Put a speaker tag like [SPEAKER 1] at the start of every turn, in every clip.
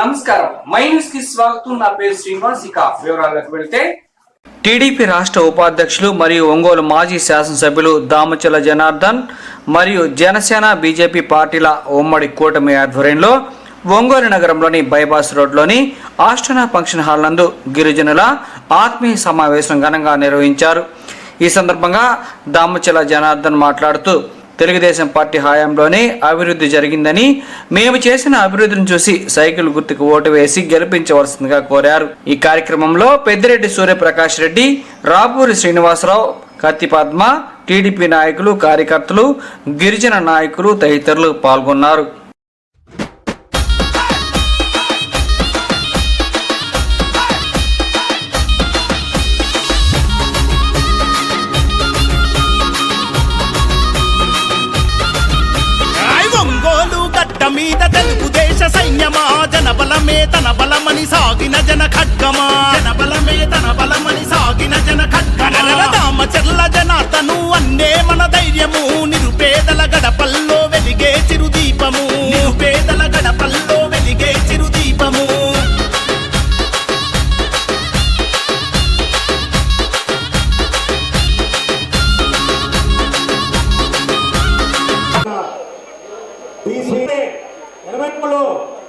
[SPEAKER 1] నమస్కారం మైన్యూస్ కి స్వాగతం. నా పేరు శ్రీనివాస్. ఇక వివరాలకు వెళ్తే టీడీపీ రాష్ట్ర ఉపాధ్యక్షులు మరియు ఒంగోలు మాజీ శాసనసభ్యులు దామచల జనార్దన్ మరియు జనసేన బీజేపీ పార్టీల ఉమ్మడి కూటమి ఆధ్వర్యంలో ఒంగోలు నగరంలోని బైపాస్ రోడ్లోని ఆస్టనా ఫంక్షన్ హాల్ నందు గిరిజనుల ఆత్మీయ సమావేశం ఘనంగా నిర్వహించారు. ఈ సందర్భంగా దామచల జనార్దన్ మాట్లాడుతూ తెలుగుదేశం పార్టీ హయాంలోనే అభివృద్ధి జరిగిందని, మేము చేసిన అభివృద్ధిని చూసి సైకిల్ గుర్తుకు ఓటు వేసి గెలిపించవలసిందిగా కోరారు. ఈ కార్యక్రమంలో పెద్దిరెడ్డి సూర్యప్రకాష్ రెడ్డి, రాపూరి శ్రీనివాసరావు, కత్తి పద్మ, టీడీపీ నాయకులు, కార్యకర్తలు, గిరిజన నాయకులు తదితరులు పాల్గొన్నారు.
[SPEAKER 2] మీద తెలుగుదేశ సైన్యమా, జనబలమే తన బలమని సాగిన జన ఖడ్గమా, జనబలమే తన బలమని సాగిన జన ఖడ్గమా. దామచర్ల జనార్దను అన్నే మన ధైర్యము, నిరుపేదల గడపల్లో వెలిగే చిరుదీపము, నిరుపేదల గడపల్లో వెలిగే చిరుదీపము.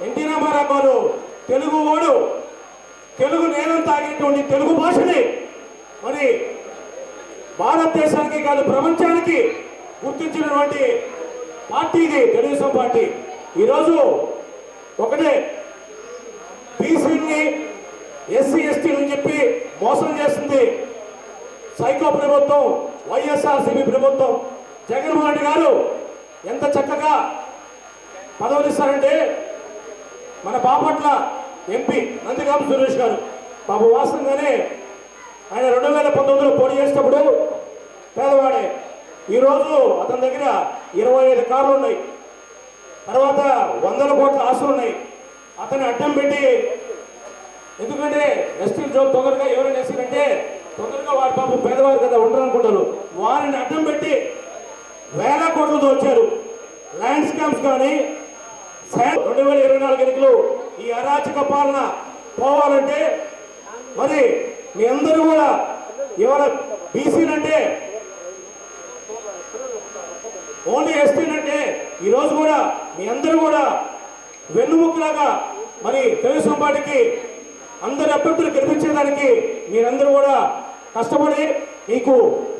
[SPEAKER 3] ఎన్టీ రామారావు గారు తెలుగు ఓడు, తెలుగు నేలం తాగినటువంటి తెలుగు భాషని మరి భారతదేశానికి కాదు ప్రపంచానికి గుర్తించినటువంటి పార్టీ ఇది తెలుగుదేశం పార్టీ. ఈరోజు ఒకటే బీసీని ఎస్సీ ఎస్టీలని చెప్పి మోసం చేస్తుంది సైకో ప్రభుత్వం, వైఎస్ఆర్సీపీ ప్రభుత్వం. జగన్మోహన్ రెడ్డి గారు ఎంత చక్కగా పదవులు ఇస్తారంటే, మన బాపట్ల ఎంపీ నందిగామ సురేష్ గారు బాబు వాస్తవంగానే ఆయన 2019లో పోటీ చేసేటప్పుడు పేదవాడే. ఈరోజు అతని దగ్గర 25 కార్లు ఉన్నాయి, తర్వాత 100 కోట్ల ఆస్తులు ఉన్నాయి. అతన్ని అడ్డం పెట్టి, ఎందుకంటే ఎస్టీలు తొందరగా ఎవరైనా ఎస్సీలంటే తొందరగా వారి బాబు పేదవారు కదా ఉంటారు అనుకుంటారు, వారిని అడ్డం పెట్టి 1000 కోట్లతో వచ్చారు. ల్యాండ్ స్కామ్స్ కానీ 2024 ఎన్నికలు ఈ అరాచక పాలన పోవాలంటే మరి మీ అందరూ కూడా ఎవరు బీసీలంటే, ఓన్లీ ఎస్టీలంటే ఈరోజు కూడా మీ అందరూ కూడా వెన్నుముక్కలాగా మరి తెలుగుదేశం పార్టీకి అందరి అభ్యర్థులు గెలిపించేదానికి మీరందరూ కూడా కష్టపడి మీకు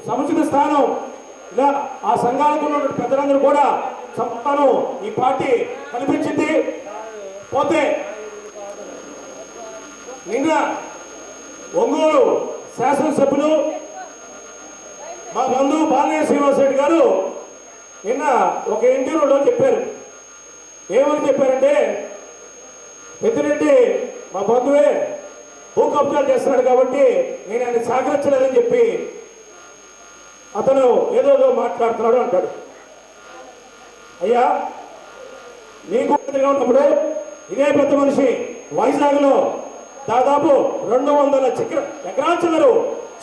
[SPEAKER 3] సముచిత స్థానం ఇలా ఆ సంఘాలకు ఉన్నటువంటి పెద్దలందరూ కూడా సంస్థను ఈ పార్టీ కల్పించింది. పోతే నిన్న ఒంగోలు శాసనసభ్యులు మా బంధువు బాలయ్య శ్రీనివాస్ రెడ్డి గారు నిన్న ఒక ఇంటర్వ్యూలో చెప్పారు. ఏమని చెప్పారంటే, పెద్దిరెడ్డి మా బంధువే భూ కబ్జాలు చేస్తున్నాడు కాబట్టి నేను ఆయన సహకరించలేదని చెప్పి అతను ఏదో మాట్లాడుతున్నాడు అంటాడు. అయ్యా, నీకు ఉన్నప్పుడు ఇదే పెద్ద మనిషి వైజాగ్లో దాదాపు 200 ఎకరాల చిల్లరు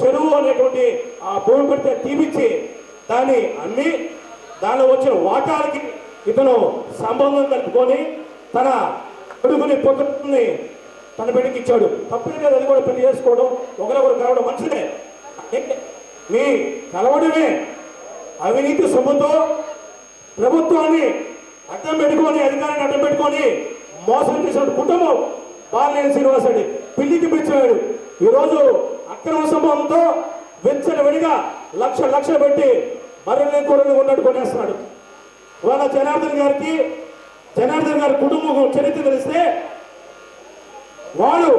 [SPEAKER 3] చెరువు అనేటువంటి ఆ భూమి పెడితే తీపిచ్చి దాన్ని అమ్మి దానిలో వచ్చిన వాటాలకి ఇతను సంబంధం కలుపుకొని తన కొడుకుని పొద్దుని తన బిడ్డకి ఇచ్చాడు. తప్పలేదు, అది కూడా పెళ్లి చేసుకోవడం, ఒకరొకరు కలవడం మంచిదే. మీ కలవడమే అవినీతి సొమ్ముతో ప్రభుత్వాన్ని అడ్డం పెట్టుకొని, అధికారాన్ని అడ్డం పెట్టుకొని మోసం చేసిన కుటుంబం బాలనేని శ్రీనివాస్ రెడ్డి పిల్లికి పిచ్చాడు. ఈరోజు అక్రమ సంభవంతో వెచ్చని లక్షలు పెట్టి మరొక కూరలు ఉన్నట్టు కొనేస్తున్నాడు. ఇవాళ జనార్దన్ గారి కుటుంబం చరిత్ర తెలిస్తే, వాళ్ళు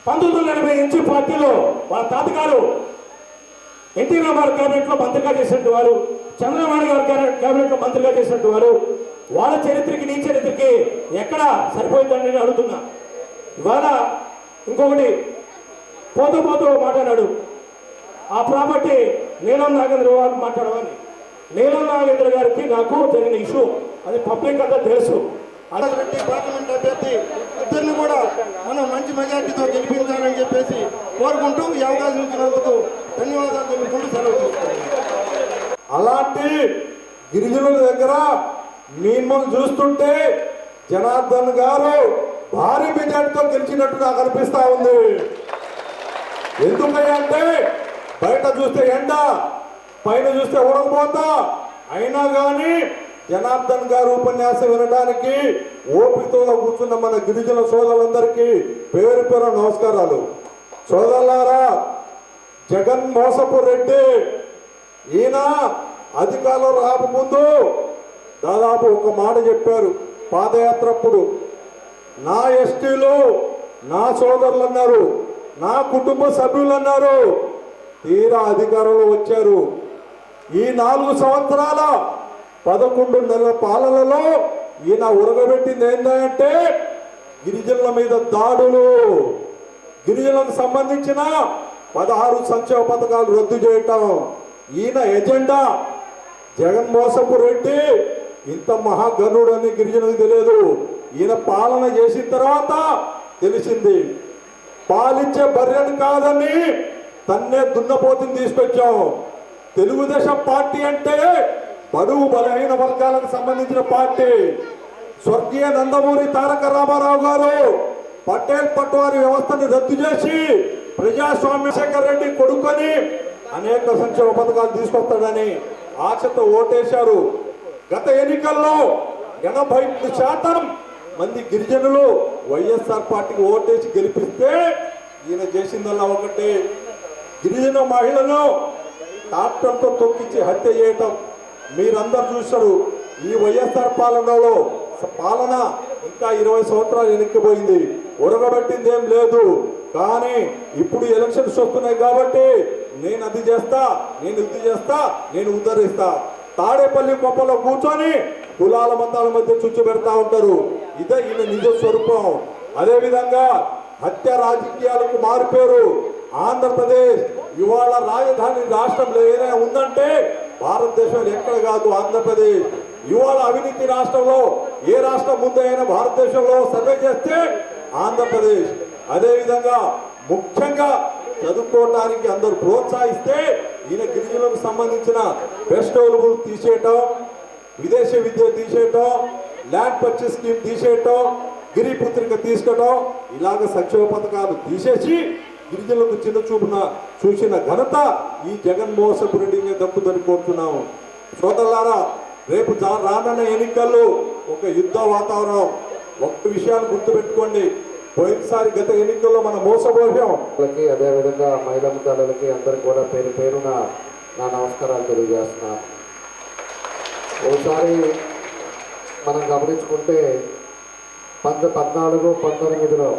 [SPEAKER 3] 1980 నుంచి పార్టీలో వాళ్ళ తాతగారు ఎన్టీ రామారావు క్యాబినెట్ లో మంత్రిగా చేసినట్టు వారు, చంద్రబాబు గారు క్యాబినెట్ లో మంత్రిగా చేసినట్టు వారు. వాళ్ళ చరిత్రకి నీ చరిత్రకి ఎక్కడ సరిపోయిందని నేను అడుగుతున్నా. ఇవాళ ఇంకొకటి పోతూ మాట్లాడాడు, ఆ ప్రాపర్టీ నీలం నాగేంద్ర గారు మాట్లాడమని. నీలం నాగేంద్ర గారికి నాకు జరిగిన ఇష్యూ అది పబ్లిక్ అంతా తెలుసు.
[SPEAKER 4] రెడ్డి పార్లమెంట్ అభ్యర్థి ఇద్దరిని కూడా మనం మంచి మెజార్టీతో గెలిపించాలని చెప్పేసి కోరుకుంటూ ఈ అవకాశం ఇచ్చినందుకు ధన్యవాదాలు తెలుపుకుంటూ సెలవు తీసుకుంటాం.
[SPEAKER 3] అలాంటి గిరిజనుల దగ్గర మిమ్మల్ని చూస్తుంటే జనార్దన్ గారు భారీ మెజార్టీతో గెలిచినట్టు నాకు అనిపిస్తా ఉంది. ఎందుకంటే బయట చూస్తే ఎండ, పైన చూస్తే ఉడకపోతా, అయినా కానీ జనార్దన్ గారు ఉపన్యాసం వినడానికి ఓపికతో కూర్చున్న మన గిరిజన సోదరులందరికీ పేరు పేరు నమస్కారాలు. సోదరులారా, జగన్ మోసపు రెడ్డి ఈయన అధికారంలో రాకముందు దాదాపు ఒక మాట చెప్పారు పాదయాత్ర అప్పుడు, నా ఎస్టీలు నా సోదరులు అన్నారు, నా కుటుంబ సభ్యులు అన్నారు. తీరా అధికారంలో వచ్చారు. ఈ 4 సంవత్సరాల 11 నెలల పాలనలో ఈయన ఉరగబెట్టింది ఏంటంటే గిరిజనుల మీద దాడులు, గిరిజనులకు సంబంధించిన 16 సంక్షేమ పథకాలు రద్దు చేయటం ఈయన ఎజెండా. జగన్ మోసపు రెడ్డి ఇంత మహాగనుడని గిరిజనులకు తెలియదు. ఈయన పాలన చేసిన తర్వాత తెలిసింది. పాలిచ్చే బర్రెను కాదని తన్నే దున్నపోతుని తీసుకొచ్చాం. తెలుగుదేశం పార్టీ అంటే బడుగు బలహీన వర్గాలకు సంబంధించిన పార్టీ. స్వర్గీయ నందమూరి తారక రామారావు గారు పటేల్ పట్వారీ వ్యవస్థను రద్దు చేసి ప్రజాస్వామ్య శేఖర్ రెడ్డి కొడుకొని అనేక సంక్షేమ పథకాలు తీసుకొస్తాడని ఆశతో ఓటేశారు. గత ఎన్నికల్లో 80% మంది గిరిజనులు వైఎస్ఆర్ పార్టీకి ఓటేసి గెలిపిస్తే ఈయన చేసిందల్లా ఒకటి, గిరిజన మహిళను ట్రాక్టర్తో తొక్కించి హత్య చేయటం మీరందరూ చూశారు. ఈ వైఎస్ఆర్ పాలన ఇంకా 20 సంవత్సరాలు వెనక్కిపోయింది, ఉరగబెట్టింది ఏం లేదు. కానీ ఇప్పుడు ఎలక్షన్స్ వస్తున్నాయి కాబట్టి నేను అది చేస్తా, నేను ఇది చేస్తా, నేను ఉద్ధరిస్తా. తాడేపల్లి కొప్పలో కూర్చొని కులాల మతాల మధ్య చుచ్చు పెడతా ఉంటారు. ఇదే ఈయన నిజ స్వరూపం. అదేవిధంగా హత్య రాజకీయాలకు మారిపోయారు. ఆంధ్రప్రదేశ్ ఇవాళ రాజధాని రాష్ట్రంలో ఏదైనా ఉందంటే భారతదేశంలో ఎక్కడ కాదు ఆంధ్రప్రదేశ్. ఇవాళ అవినీతి రాష్ట్రంలో ఏ రాష్ట్రం ముందైనా భారతదేశంలో సర్వే చేస్తే ఆంధ్రప్రదేశ్. అదేవిధంగా ముఖ్యంగా చదువుకోవడానికి అందరూ ప్రోత్సహిస్తే ఈయన గిరిజనులకు సంబంధించిన బెస్ట్ అవైలబుల్ తీసేయటం, విదేశీ విద్య తీసేయటం, ల్యాండ్ పర్చేస్ స్కీమ్ తీసేయటం, గిరిపుత్రిక తీసుకోవటం, ఇలాగ సంక్షేమ పథకాలు తీసేసి గిరిజనులకు చిన్న చూపున చూసిన ఘనత ఈ జగన్మోహన్ రెడ్డిని దక్కుదని కోరుతున్నాము. సోదరులారా, రేపు రానున్న ఎన్నికల్లో ఒక యుద్ధ వాతావరణం. ఒక్క విషయాన్ని గుర్తుపెట్టుకోండి, పోయినసారి గత ఎన్నికల్లో మనం మోసపోయాం.
[SPEAKER 5] అదేవిధంగా మహిళా తల్లులకి అందరికి కూడా పేరు పేరున నా నమస్కారాలు తెలియజేస్తున్నాను. ఒకసారి మనం గమనించుకుంటే 2014-19లో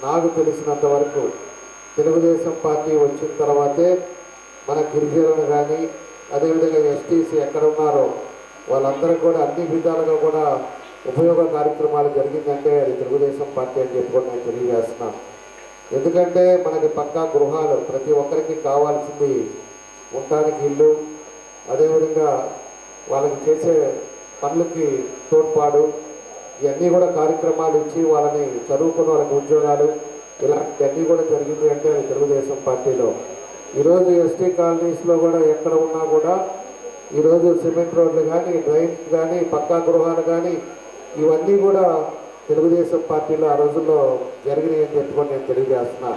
[SPEAKER 5] నాకు తెలిసినంత వరకు తెలుగుదేశం పార్టీ వచ్చిన తర్వాతే మన గిరిజనులు కానీ అదేవిధంగా ఎస్టీసీ ఎక్కడ ఉన్నారో వాళ్ళందరికీ కూడా అన్ని విధాలుగా కూడా ఉపయోగ కార్యక్రమాలు జరిగిందంటే అది తెలుగుదేశం పార్టీ అని చెప్పుకొని నేను తెలియజేస్తున్నాను. ఎందుకంటే మనకి పక్కా గృహాలు, ప్రతి ఒక్కరికి కావాల్సింది ఉండడానికి ఇల్లు, అదేవిధంగా వాళ్ళకి చేసే పనులకి తోడ్పాటు, ఇవన్నీ కూడా కార్యక్రమాలు ఇచ్చి వాళ్ళని చదువుకున్న వాళ్ళకి ఉద్యోగాలు, ఇలాంటివన్నీ కూడా జరిగింది అంటే అది తెలుగుదేశం పార్టీలో. ఈరోజు ఎస్టీ కాలనీస్లో కూడా ఎక్కడ ఉన్నా కూడా ఈరోజు సిమెంట్ రోడ్లు కానీ, డ్రైన్స్ కానీ, పక్కా గృహాలు కానీ ఇవన్నీ కూడా తెలుగుదేశం పార్టీలో ఆ రోజుల్లో జరిగినాయి అని చెప్పుకొని నేను తెలియజేస్తున్నా.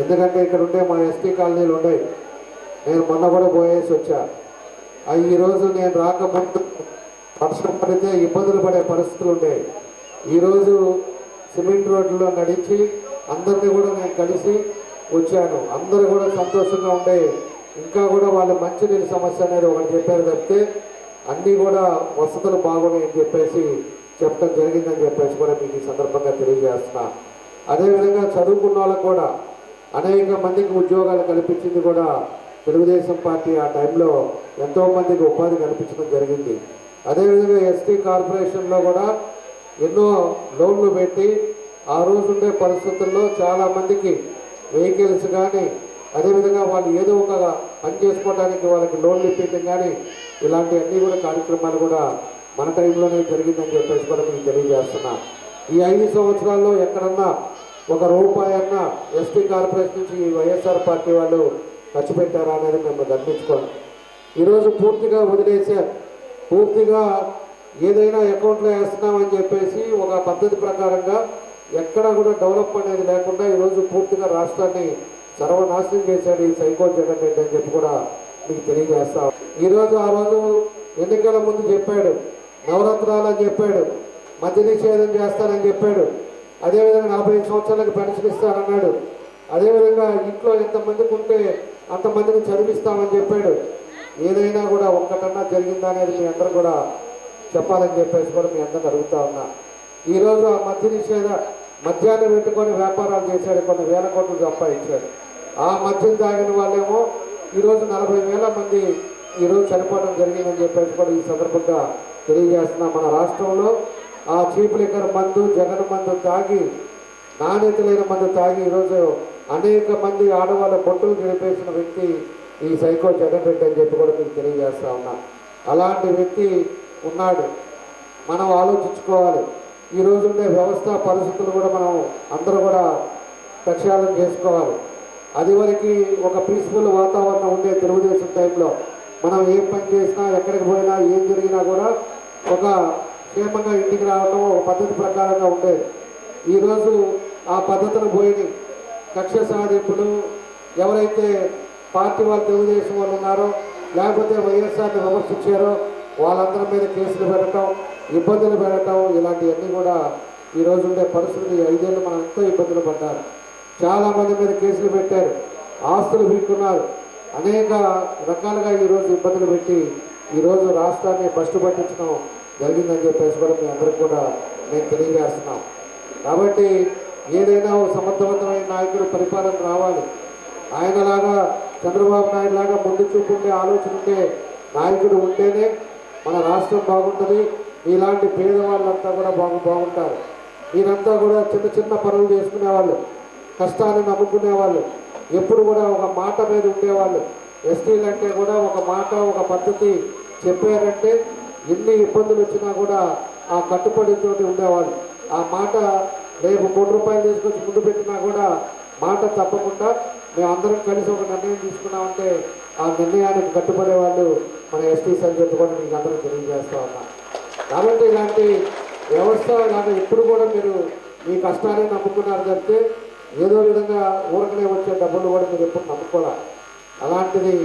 [SPEAKER 5] ఎందుకంటే ఇక్కడ ఉండే మా ఎస్టీ కాలనీలు ఉన్నాయి, నేను మొన్న కూడా పోయేసి వచ్చా. అవి ఈరోజు నేను రాకముందు వర్షం పడితే ఇబ్బందులు పడే పరిస్థితులు ఉండేవి. ఈరోజు సిమెంట్ రోడ్లలో నడిచి అందరినీ కూడా నేను కలిసి వచ్చాను. అందరూ కూడా సంతోషంగా ఉండే, ఇంకా కూడా వాళ్ళు మంచినీళ్ళ సమస్య అనేది ఒకటి చెప్పారు తప్పితే అన్నీ కూడా వసతులు బాగున్నాయని చెప్పేసి చెప్పడం జరిగిందని చెప్పేసి కూడా మీకు ఈ సందర్భంగా తెలియజేస్తున్నా. అదేవిధంగా చదువుకున్న వాళ్ళకు కూడా అనేక మందికి ఉద్యోగాలు కల్పించింది కూడా తెలుగుదేశం పార్టీ. ఆ టైంలో ఎంతోమందికి ఉపాధి కల్పించడం జరిగింది. అదేవిధంగా ఎస్టీ కార్పొరేషన్లో కూడా ఎన్నో లోన్లు పెట్టి ఆ రోజు ఉండే పరిస్థితుల్లో చాలామందికి వెహికల్స్ కానీ అదేవిధంగా వాళ్ళు ఏదో ఒక పని చేసుకోవడానికి వాళ్ళకి లోన్లు ఇప్పించడం కానీ ఇలాంటివన్నీ కూడా కార్యక్రమాలు కూడా మన టైంలోనే జరిగిందని చెప్పేసి కూడా మీకు తెలియజేస్తున్నా. ఈ 5 సంవత్సరాల్లో ఎక్కడన్నా ఒక రూపాయి అన్నా ఎస్టీ కార్పొరేషన్ నుంచి ఈ వైఎస్ఆర్ పార్టీ వాళ్ళు ఖర్చు పెట్టారా అనేది మేము గమనించుకోండి. ఈరోజు పూర్తిగా వదిలేసారు, పూర్తిగా ఏదైనా అకౌంట్లో వేస్తున్నామని చెప్పేసి ఒక పద్ధతి ప్రకారంగా ఎక్కడ కూడా డెవలప్ అనేది లేకుండా ఈరోజు పూర్తిగా రాష్ట్రాన్ని సర్వనాశనం చేశాడు ఈ సైకో జగన్ రెడ్డి అని చెప్పి కూడా మీకు తెలియజేస్తాం. ఈరోజు ఆ రోజు ఎన్నికల ముందు చెప్పాడు, నవరత్నాలు అని చెప్పాడు, మద్య నిషేధం చేస్తానని చెప్పాడు, అదేవిధంగా 45 సంవత్సరాలకు పెన్షన్ ఇస్తానన్నాడు, అదేవిధంగా ఇంట్లో ఎంతమందికి ఉంటే అంతమందిని చదివిస్తామని చెప్పాడు. ఏదైనా కూడా ఒక్కటన్నా జరిగిందా అనేది మీ అందరూ కూడా చెప్పాలని చెప్పేసి కూడా మీ అందరిని అడుగుతా ఉన్నా. ఈరోజు ఆ మద్య నిషేధ మద్యాన్ని పెట్టుకొని వ్యాపారాలు చేశాడు, కొన్ని వేల కోట్లు సంపాదించాడు. ఆ మద్యం తాగిన వాళ్ళేమో ఈరోజు 40,000 మంది ఈరోజు చనిపోవడం జరిగిందని చెప్పేసి కూడా ఈ సందర్భంగా తెలియజేస్తున్నా. మన రాష్ట్రంలో ఆ చీప్ లిక్కర్ మందు, జగన్ మందు తాగి, నాణ్యత లేని మందు తాగి ఈరోజు అనేక మంది ఆడవాళ్ళ బొట్టులు గడిపేసిన వ్యక్తి ఈ సైకో జగన్ రెడ్డి అని చెప్పి కూడా మీకు తెలియజేస్తా ఉన్నా. అలాంటి వ్యక్తి ఉన్నాడు. మనం ఆలోచించుకోవాలి. ఈరోజు ఉండే వ్యవస్థ పరిస్థితులు కూడా మనం అందరూ కూడా ప్రక్షాళన చేసుకోవాలి. అది వరకు ఒక పీస్ఫుల్ వాతావరణం ఉండే తెలుగుదేశం టైంలో మనం ఏం పని చేసినా, ఎక్కడికి పోయినా, ఏం జరిగినా కూడా ఒక క్షేమంగా ఇంటికి రావడం ఒక పద్ధతి ప్రకారంగా ఉండేది. ఈరోజు ఆ పద్ధతులు పోయి కక్ష సాధింపులు, ఎవరైతే పార్టీ వాళ్ళు తెలుగుదేశం వాళ్ళు ఉన్నారో లేకపోతే వైఎస్ఆర్ని విమర్శించారో వాళ్ళందరి మీద కేసులు పెట్టడం, ఇబ్బందులు పెట్టడం, ఇలాంటివన్నీ కూడా ఈరోజు ఉండే పరిస్థితులు 5 ఏళ్ళు మనం ఎంతో ఇబ్బందులు పడ్డారు. చాలామంది మీద కేసులు పెట్టారు, ఆస్తులు వీక్కున్నారు, అనేక రకాలుగా ఈరోజు ఇబ్బందులు పెట్టి ఈరోజు రాష్ట్రాన్ని బస్టు పట్టించడం జరిగిందని చెప్పేసి కూడా మీ అందరికి కూడా మేము తెలియజేస్తున్నాం. కాబట్టి ఏదైనా ఒక సమర్థవంతమైన నాయకుడు పరిపాలన రావాలి. ఆయనలాగా చంద్రబాబు నాయుడు లాగా ముందు చూపుండే ఆలోచన ఉండే నాయకుడు ఉంటేనే మన రాష్ట్రం బాగుంటుంది. ఇలాంటి పేదవాళ్ళంతా కూడా బాగుంటారు. మీరంతా కూడా చిన్న చిన్న పనులు చేసుకునేవాళ్ళు, కష్టాన్ని నమ్ముకునేవాళ్ళు, ఎప్పుడు కూడా ఒక మాట మీద ఉండేవాళ్ళు. ఎస్టీలు అంటే కూడా ఒక మాట, ఒక పద్ధతి చెప్పారంటే ఎన్ని ఇబ్బందులు వచ్చినా కూడా ఆ కట్టుబడితో ఉండేవాళ్ళు. ఆ మాట రేపు 3 రూపాయలు తీసుకొచ్చి ముందు పెట్టినా కూడా మాట తప్పకుండా మేమందరం కలిసి ఒక నిర్ణయం తీసుకున్నామంటే ఆ నిర్ణయానికి కట్టుబడేవాళ్ళు మన ఎస్టీస్ అని చెప్పి కూడా మీకు అందరూ తెలియజేస్తూ ఉన్నా. కాబట్టి ఇలాంటి వ్యవస్థ కానీ ఎప్పుడు కూడా మీరు మీ కష్టాన్ని నమ్ముకున్నారు తప్పితే ఏదో విధంగా ఊరకనే వచ్చే డబ్బులు కూడా మీరు ఎప్పుడు నమ్ముకోవాలి. అలాంటిది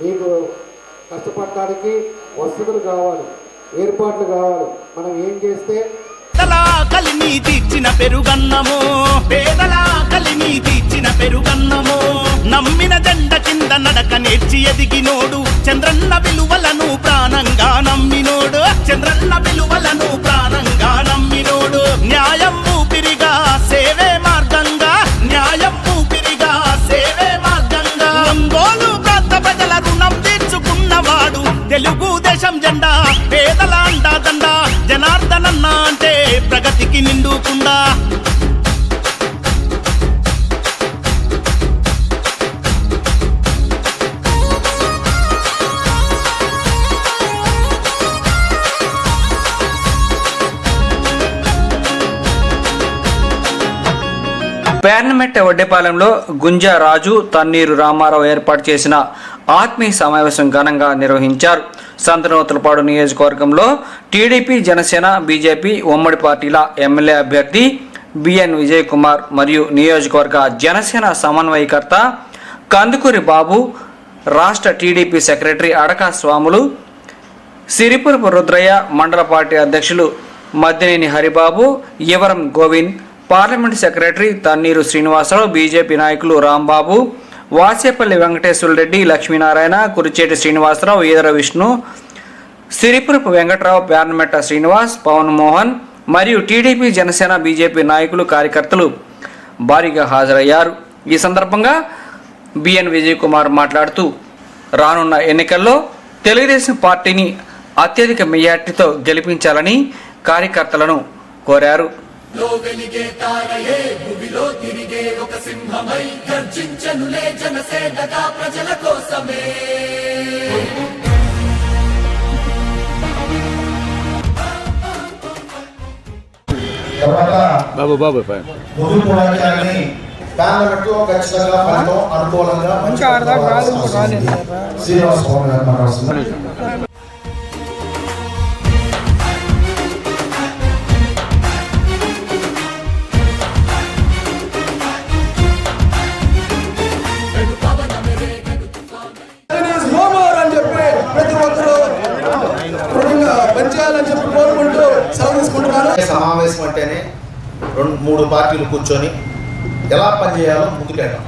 [SPEAKER 5] మీకు కష్టపడటానికి వసతులు కావాలి, ఏర్పాట్లు కావాలి. మనం ఏం చేస్తే
[SPEAKER 2] కలిని తీర్చిన పెరుగన్నము, పేదల కలిని తీర్చిన పెరుగన్నము, నమ్మిన జెండ కింద నడక నేర్చి ఎదిగినోడు, చంద్రన్న విలువలను ప్రాణంగా నమ్మినోడు, చంద్రన్న విలువలను ప్రాణంగా నమ్మినోడు, న్యాయం ఊపిరిగా సేవే మార్గంగా, న్యాయం ఊపిరిగా సేవే మార్గంగా, ఒంగోలు ప్రాంత ప్రజల రుణం తీర్చుకున్నవాడు, తెలుగుదేశం జెండా పేదల అండాదండ, జనార్దనన్న అంటే ప్రగతికి నిండుకుండా.
[SPEAKER 1] పేర్నమెట్ట వడ్డేపాలెంలో గుంజా రాజు, తన్నీరు రామారావు ఏర్పాటు చేసిన ఆత్మీయ సమావేశం ఘనంగా నిర్వహించారు. సంతనూతలపాడు నియోజకవర్గంలో టీడీపీ, జనసేన, బీజేపీ ఉమ్మడి పార్టీల ఎమ్మెల్యే అభ్యర్థి బిఎన్ విజయ్ కుమార్ మరియు నియోజకవర్గ జనసేన సమన్వయకర్త కందుకూరి బాబు, రాష్ట్ర టీడీపీ సెక్రటరీ అడకా స్వాములు, సిరిపురపు రుద్రయ్య, మండల పార్టీ అధ్యక్షులు మద్దినేని హరిబాబు, యువరం Govind, parliament secretary Tanneeru Srinivasarao, BJP నాయకులు రాంబాబు, వాసేపల్లి వెంకటేశ్వర రెడ్డి, లక్ష్మీనారాయణ, కురిచేటి శ్రీనివాసరావు, ఈదర విష్ణు, సిరిపురపు వెంకట్రావు, పేర్నమెట్ట శ్రీనివాస్, పవన్ మోహన్ మరియు టీడీపీ, జనసేన, బీజేపీ నాయకులు, కార్యకర్తలు భారీగా హాజరయ్యారు. ఈ సందర్భంగా బిఎన్ విజయ్ కుమార్ మాట్లాడుతూ రానున్న ఎన్నికల్లో తెలుగుదేశం పార్టీని అత్యధిక మెజార్టీతో గెలిపించాలని కార్యకర్తలను కోరారు.
[SPEAKER 6] బాబు పార్లమెంట్లో ఖచ్చితంగా ఫలితం అనుకూలంగా శ్రీనివాస్ పవన్ గారు మాట్లాడుతున్నారు.
[SPEAKER 4] సెలవు తీసుకుంటున్నాను.
[SPEAKER 7] సమావేశం అంటేనే 2-3 పార్టీలు కూర్చొని ఎలా పనిచేయాలో ముందుకెళ్ళాం.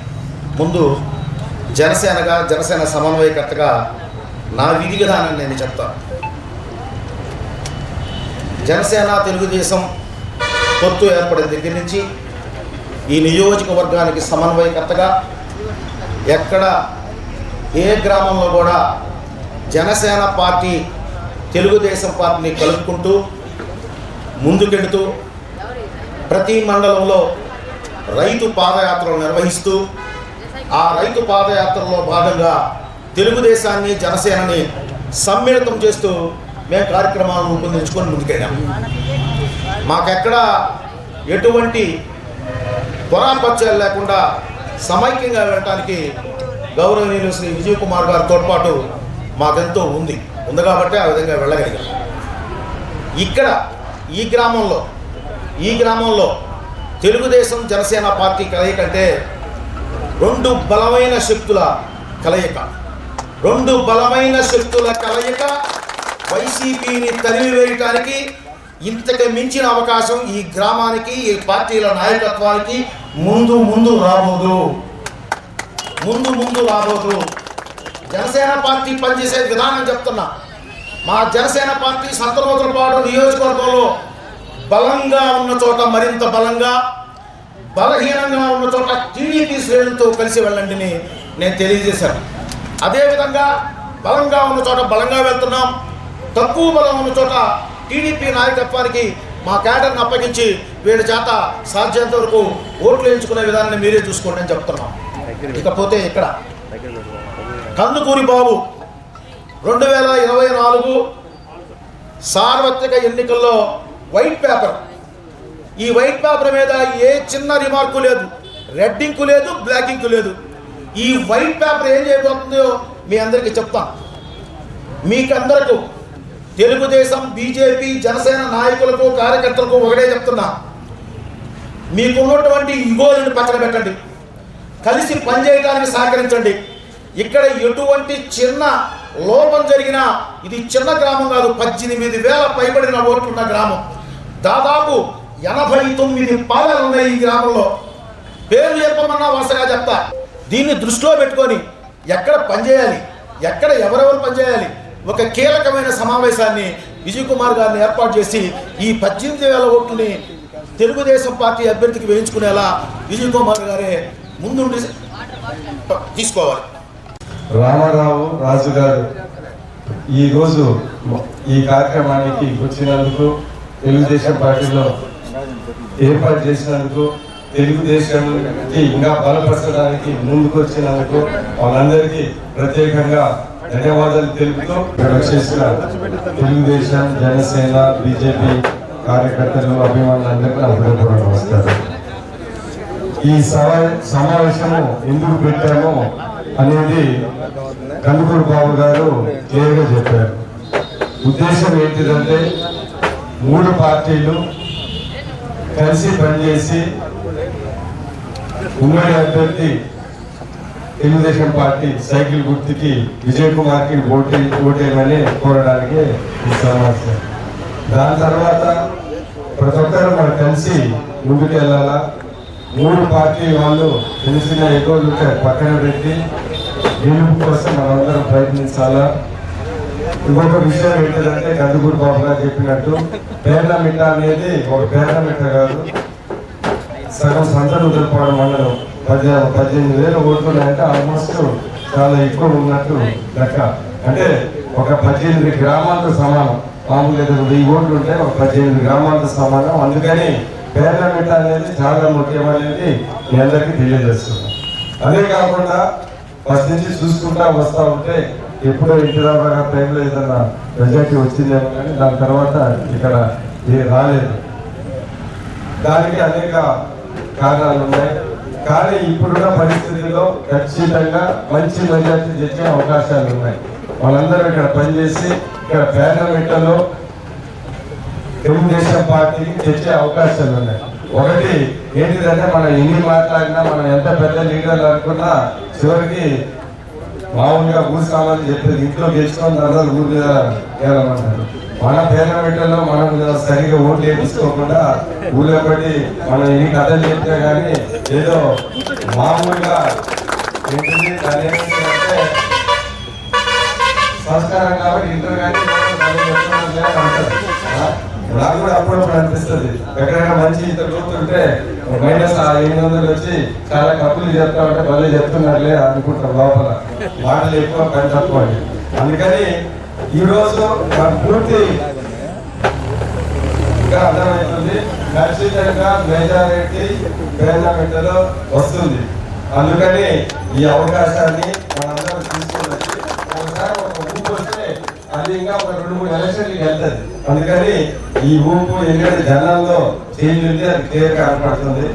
[SPEAKER 7] ముందు జనసేన సమన్వయకర్తగా నా విధి విధానాన్ని నేను చెప్తాను. జనసేన తెలుగుదేశం పొత్తు ఏర్పడిన దగ్గర నుంచి ఈ నియోజకవర్గానికి సమన్వయకర్తగా ఎక్కడ ఏ గ్రామంలో కూడా జనసేన పార్టీ తెలుగుదేశం పార్టీని కలుపుకుంటూ ముందుకెడుతూ ప్రతి మండలంలో రైతు పాదయాత్రలు నిర్వహిస్తూ ఆ రైతు పాదయాత్రలో భాగంగా తెలుగుదేశాన్ని జనసేనని సమ్మిళితం చేస్తూ మేము కార్యక్రమాలను రూపొందించుకొని ముందుకెళ్ళాము. మాకెక్కడ ఎటువంటి పొరాపత్యాలు లేకుండా సమైక్యంగా వెళ్ళటానికి గౌరవనీయులు శ్రీ విజయ్ కుమార్ గారి తోడ్పాటు మాకెంతో ఉంది కాబట్టి ఆ విధంగా వెళ్ళగలిగాం. ఇక్కడ ఈ గ్రామంలో తెలుగుదేశం జనసేన పార్టీ కలయిక అంటే 2 బలమైన శక్తుల కలయిక వైసీపీని తరిమివేయటానికి ఇంతకు మించిన అవకాశం ఈ గ్రామానికి ఈ పార్టీల నాయకత్వానికి ముందు రాబోదు. జనసేన పార్టీ పనిచేసే విధానం చెప్తున్నా. మా జనసేన పార్టీ సంతనూతలపాడు నియోజకవర్గంలో బలంగా ఉన్న చోట మరింత బలంగా, బలహీనంగా ఉన్న చోట టీడీపీ శ్రేణులతో కలిసి వెళ్ళండి నేను తెలియజేశాను. అదేవిధంగా బలంగా ఉన్న చోట బలంగా వెళ్తున్నాం, తక్కువ బలం ఉన్న చోట టీడీపీ నాయకత్వానికి మా క్యాడర్ని అప్పగించి వీళ్ళ చేత సాధ్యంత వరకు ఓట్లు వేయించుకునే విధానాన్ని మీరే చూసుకోండి అని చెప్తున్నాం. ఇకపోతే ఇక్కడ కందుకూరి బాబు 2024 సార్వత్రిక ఎన్నికల్లో వైట్ పేపర్, ఈ వైట్ పేపర్ మీద ఏ చిన్న రిమార్కు లేదు, రెడ్ ఇంకు లేదు, బ్లాక్ ఇంకు లేదు. ఈ వైట్ పేపర్ ఏం చేయబోతుందో మీ అందరికీ చెప్తాను. మీకందరకు తెలుగుదేశం, బీజేపీ, జనసేన నాయకులకు, కార్యకర్తలకు ఒకటే చెప్తున్నా, మీకున్నటువంటి ఇగోలను పక్కన పెట్టండి, కలిసి పనిచేయడానికి సహకరించండి. ఇక్కడ ఎటువంటి చిన్న లోపం జరిగినా ఇది చిన్న గ్రామం కాదు, 18,000 పైబడిన ఓట్లున్న గ్రామం. దాదాపు 89 పాలెలు ఉన్నాయి ఈ గ్రామంలో. పేరు చెప్పమన్నా వరుసగా చెప్తా. దీన్ని దృష్టిలో పెట్టుకొని ఎక్కడ పనిచేయాలి, ఎక్కడ ఎవరెవరు పనిచేయాలి, ఒక కీలకమైన సమావేశాన్ని విజయ్ కుమార్ గారిని ఏర్పాటు చేసి ఈ 18,000 ఓట్లని తెలుగుదేశం పార్టీ అభ్యర్థికి వేయించుకునేలా విజయ్ కుమార్ గారే ముందుండి తీసుకోవాలి.
[SPEAKER 8] రామారావు రాజు గారు ఈరోజు ఈ కార్యక్రమానికి వచ్చినందుకు, తెలుగుదేశం పార్టీలో ఏర్పాటు చేసినందుకు, తెలుగుదేశానికి ఇంకా బలపరచడానికి ముందుకు వచ్చినందుకు వాళ్ళందరికీ ప్రత్యేకంగా ధన్యవాదాలు తెలుపుతూ చేసిన తెలుగుదేశం, జనసేన, బీజేపీ కార్యకర్తలు, అభిమానులందరికీ నా హృదయపూర్వక నమస్కారం. ఈ సమావేశము ఎందుకు పెట్టామో అనేది కందుకూరి బాబు గారు క్లియర్గా చెప్పారు. ఉద్దేశం ఏంటిదంటే 3 పార్టీలు కలిసి పనిచేసి ఉమ్మడి అభ్యర్థి తెలుగుదేశం పార్టీ సైకిల్ గుర్తుకి విజయ్ కుమార్కి ఓటేయమని కోరడానికి ఈ సమావేశం. దాని తర్వాత ప్రతి ఒక్కరు మనం కలిసి ముందుకు వెళ్ళాలా. 3 పార్టీ వాళ్ళు తెలిసిన ఎగోలు పక్కన పెట్టి గెలుపు కోసం మనందరం ప్రయత్నించాలా. ఇంకొక విషయం ఏంటంటే కందుకూరి బాబు గారు చెప్పినట్టు పేర్లమిట్ట అనేది ఒక పేర్లమిట్ట కాదు, సగం సంతనూతలపాడు మండలం 18,000 ఓట్లు ఉన్నాయంటే ఆల్మోస్ట్ చాలా ఎక్కువ ఉన్నట్టు లెక్క. అంటే ఒక 18 గ్రామాలతో సమానం. మామూలుగా 1000 ఓట్లు ఉంటే ఒక 18 గ్రామాలతో సమానం. అందుకని పేర్లమిట్ట అనేది చాలా ముఖ్యమనేది మీ అందరికీ తెలియజేస్తున్నాం. అదే కాకుండా ఫస్ట్ నుంచి చూసుకుంటా వస్తూ ఉంటే ఎప్పుడో ఇంటిరాబాద్ గారి టైంలో ఏదన్నా మెజార్టీ వచ్చిందేమో కానీ దాని తర్వాత ఇక్కడ రాలేదు. దానికి అనేక కారణాలు ఉన్నాయి. కానీ ఇప్పుడున్న పరిస్థితుల్లో ఖచ్చితంగా మంచి మెజార్టీ తెచ్చే అవకాశాలు ఉన్నాయి. వాళ్ళందరూ ఇక్కడ పనిచేసి ఇక్కడ పార్లమెంట్లో తెలుగుదేశం పార్టీకి తెచ్చే అవకాశాలు ఉన్నాయి. ఒకటి ఏంటిదంటే మనం ఎన్ని మాట్లాడినా, మనం ఎంత పెద్ద లీడర్లు అనుకున్నా చివరికి మామూలుగా ఊరి సామాన్లు చెప్పేది ఇంట్లో గెలుచుకొని తర్వాత ఊరి మీద వేయాలమంటారు. మన పేర్లమెట్టలో మనం సరిగా ఓట్లు వేయించుకోకుండా ఊళ్ళో పడి మనం ఎన్ని కథలు చెప్పినా కానీ ఏదో మామూలుగా ఏంటిది దాని అంటే సంస్కారం కాబట్టి ఇంటర్ కానీ నాకు కూడా అప్పుడప్పుడు అనిపిస్తుంది. ఎక్కడైనా మంచి ఇతర చూస్తుంటే -800 వచ్చి చాలా కప్పులు చెప్తా ఉంటే భలే చెప్తున్నారులే అనుకుంటాం లోపల. మాటలు ఎక్కువ పని తక్కువ. అందుకని ఈరోజు నాకు పూర్తిగా అర్థమవుతుంది, ఖచ్చితంగా మెజారిటీ పేర్లమెట్టలో వస్తుంది. అందుకని ఈ అవకాశాన్ని మనందరం తీసుకుని వచ్చి ఒకసారి ఒక ఊపు వస్తే అది ఇంకా ఒక 2-3 ఎలక్షన్లకి వెళ్తుంది. అందుకని ఈ ఊపు ఎందుకంటే జనాల్లో చేంజ్ ఉంది, అది క్లియర్గా కనపడుతుంది.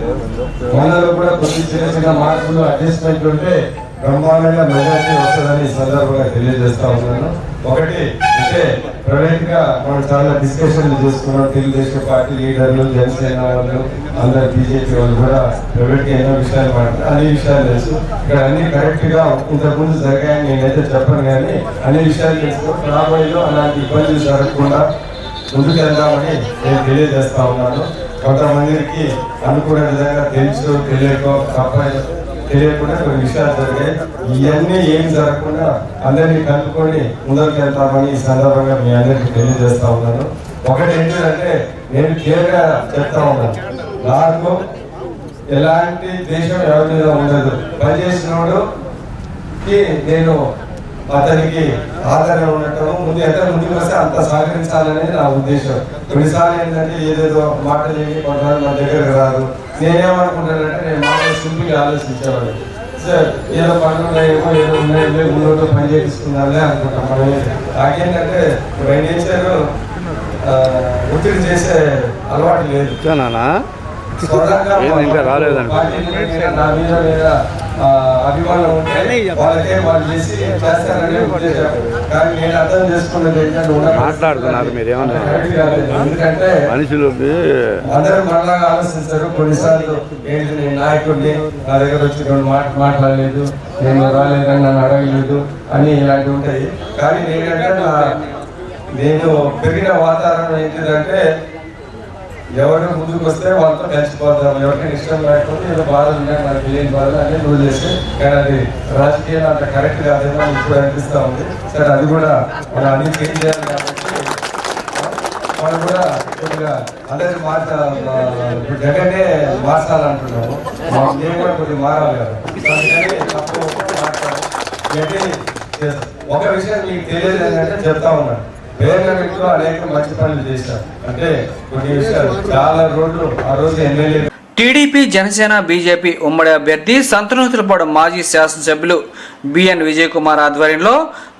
[SPEAKER 8] మనలో కూడా కొద్ది చిన్న చిన్న మార్పులు అడ్జస్ట్మెంట్ ఉంటే బ్రహ్మాండంగా మెజారిటీ వస్తుందని ఈ సందర్భంగా తెలియజేస్తా ఉన్నాను. ఒకటి అంటే ప్రైవేట్ గా మనం చాలా డిస్కషన్లు చేసుకున్నాం. తెలుగుదేశం పార్టీ లీడర్లు, జనసేన వాళ్ళు, అందరు బీజేపీ వాళ్ళు కూడా ప్రైవేట్ గా ఎన్నో విషయాలు మాట్లాడారు. అన్ని విషయాలు తెలుసు. ఇక్కడ అన్ని కరెక్ట్ గా ఇంతకుముందు జరిగాయని నేనైతే చెప్పను, కానీ అన్ని విషయాలు తెలుసు. రాబోయేలో అలాంటి ఇబ్బందులు జరగకుండా ముందుకెళ్దామని నేను తెలియజేస్తా ఉన్నాను. కొంతమందికి అనుకునే విధంగా తెలుసు తెలియకుండా కొన్ని విషయాలు జరిగాయి. ఇవన్నీ ఏం జరగకుండా అందరినీ కలుపుకొని ముందరికి వెళ్తామని ఈ సందర్భంగా మీ అందరికీ తెలియజేస్తా ఉన్నాను. ఒకటి ఏంటంటే నేను క్లియర్గా చెప్తా ఉన్నాను, నాకు ఎలాంటి దేశం ఎవరి మీద ఉండదు. పనిచేసినోడుకి నేను అతనికి ఆదరణ ఉండటం, ఎంత ముందుకు వస్తే అంత సహకరించాలనేది నా ఉద్దేశం. కొన్నిసార్లు ఏంటంటే ఏదేదో మాటలు చెప్పి కొంతమంది మన దగ్గరకు రాదు. నేనేమనుకుంటానంటే నేను మామూలు సింపుల్గా ఆలోచించేవాడు, సార్ ఏదో పనులు ఉన్నాయేమో, ఏదో ఉన్నాయో ముందు పని చేపిస్తున్నాలే అనుకుంటాం. మనం నాకేంటంటే బై నేచర్ ఒత్తిడి చేసే అలవాటు లేదు.
[SPEAKER 9] ఇంకా రాలేదండి.
[SPEAKER 8] నా మీద అభిమానం ఉంటే వాళ్ళకే వాళ్ళు చేసి చేస్తారనే ఉద్దేశం. కానీ నేను అర్థం చేసుకున్నది ఏంటంటే
[SPEAKER 9] మాట్లాడుతున్నారు మీరు ఏమన్నా,
[SPEAKER 8] ఎందుకంటే
[SPEAKER 9] మనుషులు
[SPEAKER 8] అందరూ మనలాగా ఆలోచిస్తారు. కొన్నిసార్లు ఏంటి నేను నాయకుడిని, నా దగ్గర వచ్చి మాట్లాడలేదు, నేను రాలేదని నన్ను అడగలేదు అని ఇలాంటివి ఉంటాయి. కానీ నేను పెరిగిన వాతావరణం ఏంటిదంటే ఎవరు ముందుకు వస్తే వాళ్ళతో కలిసిపోతాం. ఎవరికైనా ఇష్టం లేకపోతే ఏదో బాధలు ఉన్నాయి, మనకి ఏం బాధలు అనేది నువ్వు చేస్తే, కానీ అది రాజకీయాలు అంత కరెక్ట్ కాదేమో ఇప్పుడు అనిపిస్తూ ఉంది. సరే అది కూడా మనం అన్ని చేంజ్ చేయాలి కాబట్టి మనం కూడా కొద్దిగా అందరినీ ఇప్పుడు జగన్నే మార్చాలంటున్నాము. మేము కూడా కొద్దిగా మారాలి కదా. తప్పు మాట్లాడాలి. ఒక విషయం మీకు తెలియదు ఏంటంటే చెప్తా ఉన్నాను, పేర్లమెట్టలో అనేక మంచి పనులు చేశారు. అంటే కొన్ని విషయాలు చాలా రోడ్లు ఆ రోజు ఎమ్మెల్యే
[SPEAKER 1] టీడీపీ, జనసేన, బీజేపీ ఉమ్మడి అభ్యర్థి సంతనూతులపాడు మాజీ శాసనసభ్యులు బిఎన్ విజయ్ కుమార్ ఆధ్వర్యంలో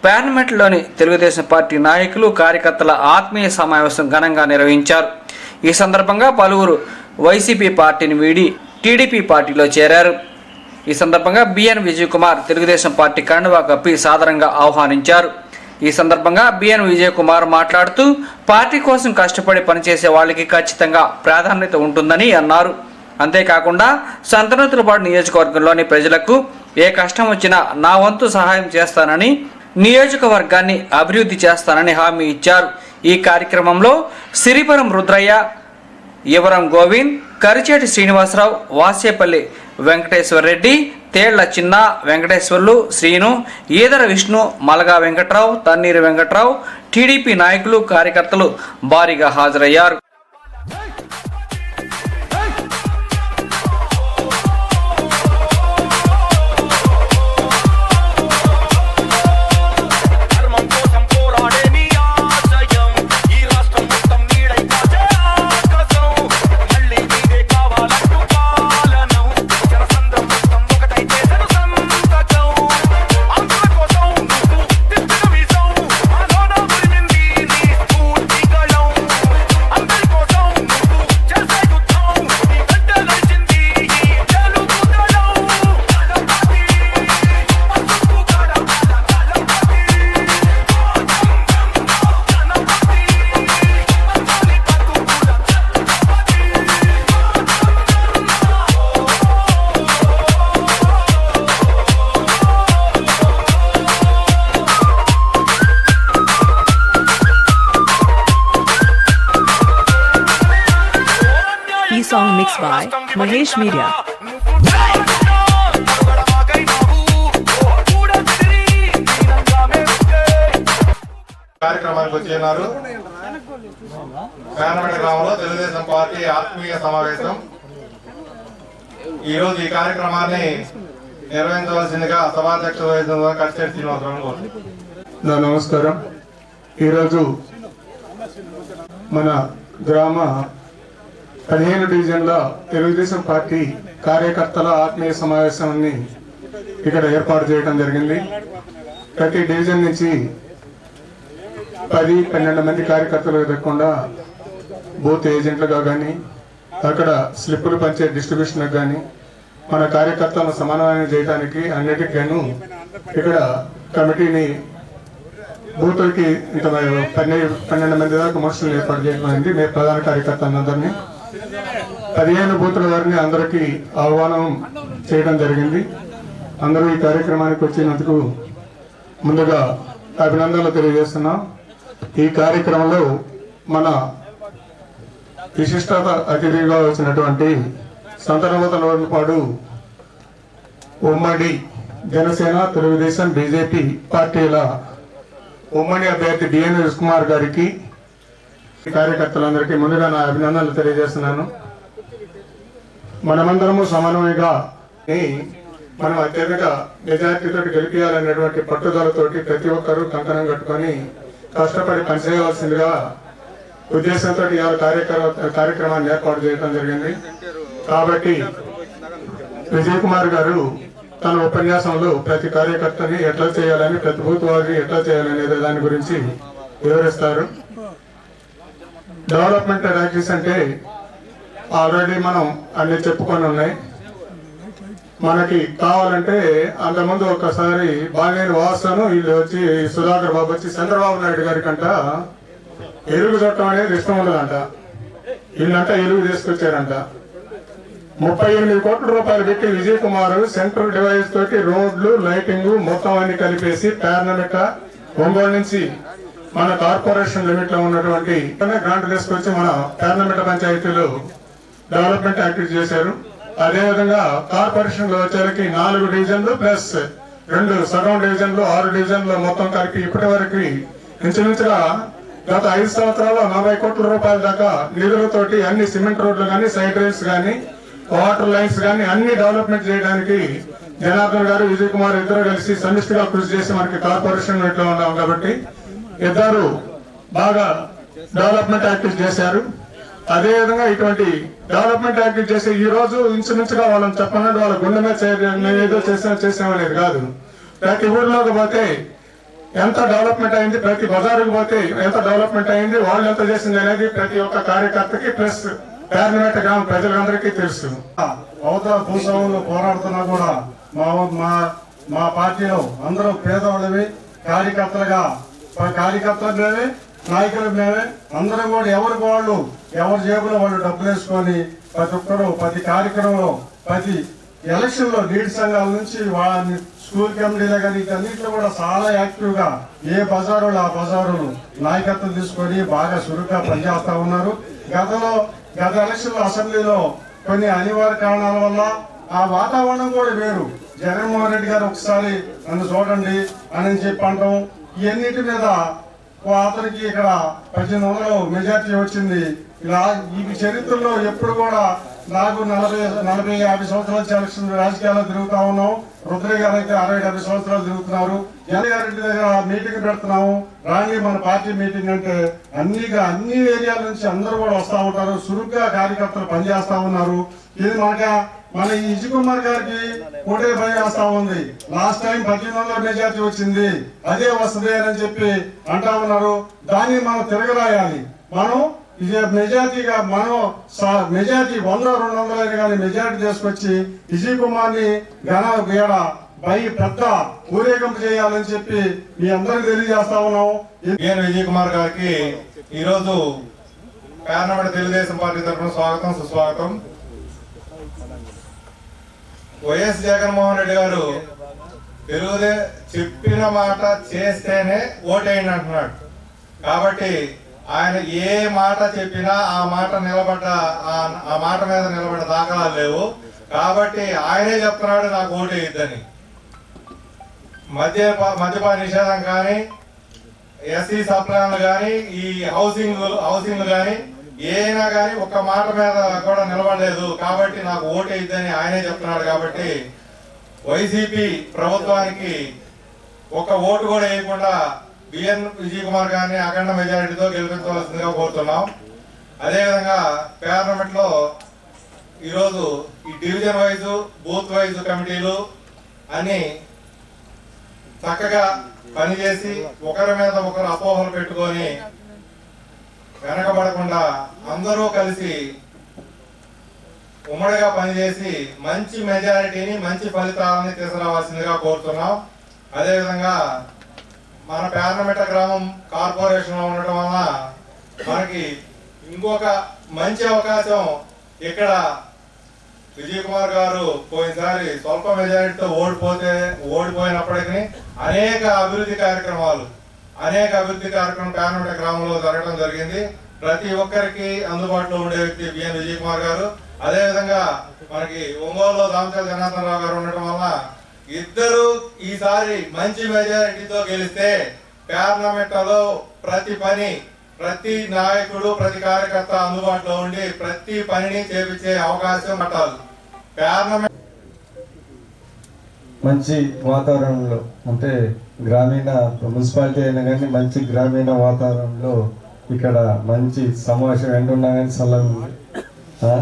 [SPEAKER 1] పార్లమెంట్లోని తెలుగుదేశం పార్టీ నాయకులు, కార్యకర్తల ఆత్మీయ సమావేశం ఘనంగా నిర్వహించారు. ఈ సందర్భంగా పలువురు వైసీపీ పార్టీని వీడి టీడీపీ పార్టీలో చేరారు. ఈ సందర్భంగా బిఎన్ విజయ్ కుమార్ తెలుగుదేశం పార్టీ కండువా కప్పి సాదరంగా ఆహ్వానించారు. ఈ సందర్భంగా బిఎన్ విజయ్ కుమార్ మాట్లాడుతూ పార్టీ కోసం కష్టపడి పనిచేసే వాళ్ళకి ఖచ్చితంగా ప్రాధాన్యత ఉంటుందని అన్నారు. అంతేకాకుండా సంతనూతులపాడు నియోజకవర్గంలోని ప్రజలకు ఏ కష్టం వచ్చినా నా వంతు సహాయం చేస్తానని, నియోజకవర్గాన్ని అభివృద్ధి చేస్తానని హామీ ఇచ్చారు. ఈ కార్యక్రమంలో సిరిపురం రుద్రయ్య, యువరం గోవింద్, కరిచేటి శ్రీనివాసరావు, వాసేపల్లి వెంకటేశ్వరరెడ్డి, తేళ్ల చిన్న, వెంకటేశ్వర్లు, శ్రీను, ఈదర విష్ణు, మలగా వెంకట్రావు, తన్నీరు వెంకట్రావు, టీడీపీ నాయకులు, కార్యకర్తలు భారీగా హాజరయ్యారు.
[SPEAKER 2] అందరి
[SPEAKER 9] Presents by Mahesh Media.
[SPEAKER 8] కార్యక్రమానికి వచ్చినారు. కానమేడ గ్రామంలో తెలుగుదేశం పార్టీ ఆత్మీయ సమావేశం. ఈరోజు ఈ కార్యక్రమాన్ని నిర్వహించవలసిందిగా సభాధ్యక్ష వహిస్తున్న కడిచేటి శ్రీనివాసరావు కోరుతున్నాను.
[SPEAKER 10] నమస్కారం. ఈరోజు మన గ్రామ 15 డివిజన్ల తెలుగుదేశం పార్టీ కార్యకర్తల ఆత్మీయ సమావేశాన్ని ఇక్కడ ఏర్పాటు చేయడం జరిగింది. ప్రతి డివిజన్ నుంచి 10-12 మంది కార్యకర్తలు ఎదగకుండా బూత్ ఏజెంట్లుగా కానీ అక్కడ స్లిప్పులు పంచే డిస్ట్రిబ్యూషన్కి కానీ మన కార్యకర్తలను సమన్వయం చేయడానికి అన్నిటికీ గాను ఇక్కడ కమిటీని బూతులకి ఇంత 12 మంది దాకా మనుషులు ఏర్పాటు చేయడం. మేము ప్రధాన కార్యకర్తలందరినీ 15 బూతుల వారిని అందరికీ ఆహ్వానం చేయడం జరిగింది. అందరూ ఈ కార్యక్రమానికి వచ్చినందుకు ముందుగా అభినందనలు తెలియజేస్తున్నాం. ఈ కార్యక్రమంలో మన విశిష్ట అతిథిగా వచ్చినటువంటి సంతనవతలపాడు ఉమ్మడి జనసేన, తెలుగుదేశం, బీజేపీ పార్టీల ఉమ్మడి అభ్యర్థి డిఎన్ కుమార్ గారికి, కార్యకర్తలందరికీ ముందుగా నా అభినందనలు తెలియజేస్తున్నాను. మనమందరము సమన్వయంగా మనం అత్యధిక మెజార్టీతో గెలిపించాలనేటువంటి పట్టుదలతోటి ప్రతి ఒక్కరూ కంకణం కట్టుకొని కష్టపడి పనిచేయవలసిందిగా ఉద్దేశంతో ఇవాళ కార్యక్రమాన్ని ఏర్పాటు చేయడం జరిగింది. కాబట్టి విజయ్ కుమార్ గారు తన ఉపన్యాసంలో ప్రతి కార్యకర్తని ఎట్లా చేయాలని, ప్రతి బూత్ వారిని ఎట్లా చేయాలనే దాని గురించి వివరిస్తారు. డెవలప్మెంట్ యాక్టివిటీస్ అంటే ఆల్రెడీ మనం అన్ని చెప్పుకొని ఉన్నాయి. మనకి కావాలంటే అంతకుముందు ఒకసారి బాలినేని వాసను వీళ్ళు వచ్చి సుధాకర్ బాబు వచ్చి చంద్రబాబు నాయుడు గారి కంట ఎరుగు చుట్టం అనేది ఇష్టం ఉండదంట. వీళ్ళంట ఎరుగు తీసుకొచ్చారంట. 38 కోట్ల రూపాయలు పెట్టి విజయ్ కుమార్ సెంట్రల్ డివైస్ తోటి రోడ్లు, లైటింగ్ మొత్తం అన్ని కలిపేసి పేర్నమిట్ట, ఒంగోలు నుంచి మన కార్పొరేషన్ లిమిట్ లో ఉన్నటువంటి గ్రాంట్ తీసుకొచ్చి మన పేర్నమిట్ట పంచాయతీలో డెవలప్మెంట్ యాక్టివిటీ చేశారు. అదేవిధంగా కార్పొరేషన్ లో వచ్చేసరికి 4 డివిజన్లు ప్లస్ 2 సగం డివిజన్లు, 6 డివిజన్లు మొత్తం కలిపి ఇప్పటి వరకు ఇంచుమించుగా గత 5 సంవత్సరాల్లో 40 కోట్ల రూపాయల దాకా నిధులతోటి అన్ని సిమెంట్ రోడ్లు కానీ, సైడ్ రైల్స్ కానీ, వాటర్ లైన్స్ కానీ అన్ని డెవలప్మెంట్ చేయడానికి జనార్దన్ గారు, విజయ్ కుమార్ ఇద్దరు కలిసి సమిష్టిగా కృషి చేసి మనకి కార్పొరేషన్ లో ఉన్నాం కాబట్టి ఇద్దరు బాగా డెవలప్మెంట్ యాక్టివిటీ చేశారు. అదేవిధంగా ఇటువంటి డెవలప్మెంట్ యాక్టివిటీ చేసి ఈ రోజు ఇంచుమించుగా వాళ్ళని చెప్పనంటే వాళ్ళ గుండె మీద ఏదో చేసామనేది కాదు. ప్రతి ఊర్లోకి పోతే ఎంత డెవలప్మెంట్ అయింది, ప్రతి బజారుకు పోతే ఎంత డెవలప్మెంట్ అయింది, వాళ్ళు ఎంత చేసింది అనేది ప్రతి ఒక్క కార్యకర్తకి ప్లస్ పేర్నమేట గ్రామ ప్రజలందరికీ తెలుసు.
[SPEAKER 4] అవతల భూస్వాములు పోరాడుతున్నా కూడా మా పార్టీలో అందరూ పేదవాళ్ళవి, కార్యకర్తలు మేమే, నాయకులు మేమే, అందరం కూడా ఎవరికి వాళ్ళు ఎవరి జేబులో వాళ్ళు డబ్బులు వేసుకొని ప్రతి ఒక్కరు ప్రతి కార్యక్రమంలో ప్రతి ఎలక్షన్ లో లీడ్ సంఘాల నుంచి వాళ్ళని స్కూల్ కమిటీలో కానీ వీటన్నింటిలో కూడా చాలా యాక్టివ్ గా ఏ బజారులు ఆ బజారులు నాయకత్వం తీసుకొని బాగా చురుగ్గా పనిచేస్తా ఉన్నారు. గత ఎలక్షన్ లో అసెంబ్లీలో కొన్ని అనివార్య కారణాల వల్ల ఆ వాతావరణం కూడా వేరు. జగన్మోహన్ రెడ్డి గారు ఒకసారి నన్ను చూడండి అని చెప్పి అంటాం. ఇవన్నిటి మీద అతనికి ఇక్కడ 1800 మెజార్టీ వచ్చింది. ఇలా ఈ చరిత్రలో ఎప్పుడు కూడా నాకు 40-50 సంవత్సరాల ఎలక్షన్ రాజకీయాల్లో తిరుగుతా ఉన్నాం. రుద్రయ్య గారు అయితే 60-70 సంవత్సరాలు తిరుగుతున్నారు. గారింటి దగ్గర మీటింగ్ పెడుతున్నాము, రాండి మన పార్టీ మీటింగ్ అంటే అన్ని ఏరియాల నుంచి అందరూ కూడా వస్తా ఉంటారు. చురుగ్గా కార్యకర్తలు పనిచేస్తా ఉన్నారు. ఇది మన ఈ విజయ్ కుమార్ గారికి పోటీ పని చేస్తా ఉంది. లాస్ట్ టైం 1800 మెజార్టీ వచ్చింది, అదే వస్తుంది అని చెప్పి అంటా ఉన్నారు. దాన్ని మనం తిరగరాయాలి. మనం మెజార్టీగా మెజార్టీ 100-200 కానీ మెజార్టీ తీసుకొచ్చి విజయ్ కుమార్ ని పెద్ద ఊరేగింపు చేయాలని చెప్పి మీ అందరికి తెలియజేస్తా ఉన్నాం.
[SPEAKER 8] విజయ్ కుమార్ గారికి ఈరోజు పేర్నమేట తెలుగుదేశం పార్టీ తరఫున స్వాగతం, సుస్వాగతం. వైఎస్ జగన్మోహన్ రెడ్డి గారు చెప్పిన మాట చేస్తేనే ఓటేయండి అంటున్నాడు. కాబట్టి ఆయన ఏ మాట చెప్పినా ఆ మాట ఆ మాట మీద నిలబడ్డ దాఖలాలు లేవు. కాబట్టి ఆయనే చెప్తున్నాడు నాకు ఓటు వేయద్దని. మద్యపాన నిషేధం కానీ, ఎస్సీ సప్లాన్లు కానీ, ఈ హౌసింగ్ కానీ ఏనా కానీ ఒక్క మాట మీద కూడా నిలబడలేదు. కాబట్టి నాకు ఓటు వేయద్దని ఆయనే చెప్తున్నాడు. కాబట్టి వైసీపీ ప్రభుత్వానికి ఒక్క ఓటు కూడా వేయకుండా బిఎన్ విజయ్ కుమార్ గారిని అఖండ మెజారిటీతో గెలిపించవలసిందిగా కోరుతున్నాం. అదేవిధంగా పార్లమెంట్ లో ఈరోజు ఈ డివిజన్ వైజు, బూత్ వైజు కమిటీలు అన్ని చక్కగా పనిచేసి ఒకరి మీద ఒకరు అపోహలు పెట్టుకొని వెనకబడకుండా అందరూ కలిసి ఉమ్మడిగా పనిచేసి మంచి మెజారిటీని, మంచి ఫలితాలని తీసుకురావాల్సిందిగా కోరుతున్నాం. అదేవిధంగా మన పార్లమెంట్ గ్రామం కార్పొరేషన్ లో ఉండటం వల్ల మనకి ఇంకొక మంచి అవకాశం. ఇక్కడ విజయ్ కుమార్ గారు పోయినసారి స్వల్ప మెజారిటీతో ఓడిపోయినప్పటికీ అనేక అభివృద్ధి కార్యక్రమాలు పార్లమెంట్ గ్రామంలో జరగడం జరిగింది. ప్రతి ఒక్కరికి అందుబాటులో ఉండే వ్యక్తి బిఎన్ విజయ్ కుమార్ గారు. అదేవిధంగా మనకి ఒంగోలులో దామచల జనార్దన్ రావు గారు ఉండటం వల్ల ఇద్దరు ఈసారి మంచి మెజారిటీతో గెలిస్తే పార్లమెంట్ లో ప్రతి నాయకుడు, ప్రతి కార్యకర్త అందుబాటులో ఉండి ప్రతి పనిని చేపించే అవకాశం పట్టాలి. పార్లమెంట్ మంచి వాతావరణంలో, అంటే గ్రామీణ మున్సిపాలిటీ అయినా కానీ మంచి గ్రామీణ వాతావరణంలో ఇక్కడ మంచి సమావేశం ఎండున్నా కానీ చల్లగా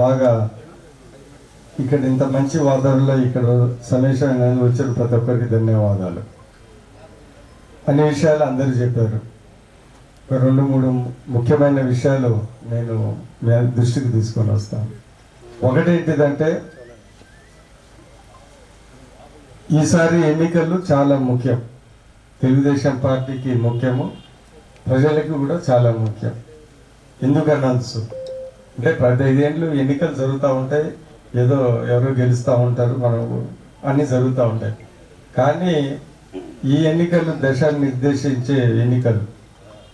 [SPEAKER 8] బాగా ఇక్కడ ఇంత మంచి వాతావరణంలో ఇక్కడ సమావేశం వచ్చిన ప్రతి ఒక్కరికి ధన్యవాదాలు. అన్ని విషయాలు అందరూ చెప్పారు. 2-3 ముఖ్యమైన విషయాలు నేను మీ దృష్టికి తీసుకొని వస్తాను. ఒకటేంటిదంటే ఈసారి ఎన్నికలు చాలా ముఖ్యం. తెలుగుదేశం పార్టీకి ముఖ్యము, ప్రజలకు కూడా చాలా ముఖ్యం. ఎందుకనొచ్చు అంటే ప్రతి 5 ఏళ్ళు ఎన్నికలు జరుగుతూ ఉంటాయి. ఏదో ఎవరో గెలుస్తూ ఉంటారు, మనం అన్నీ జరుగుతూ ఉంటాయి. కానీ ఈ ఎన్నికలు దశ నిర్దేశించే ఎన్నికలు.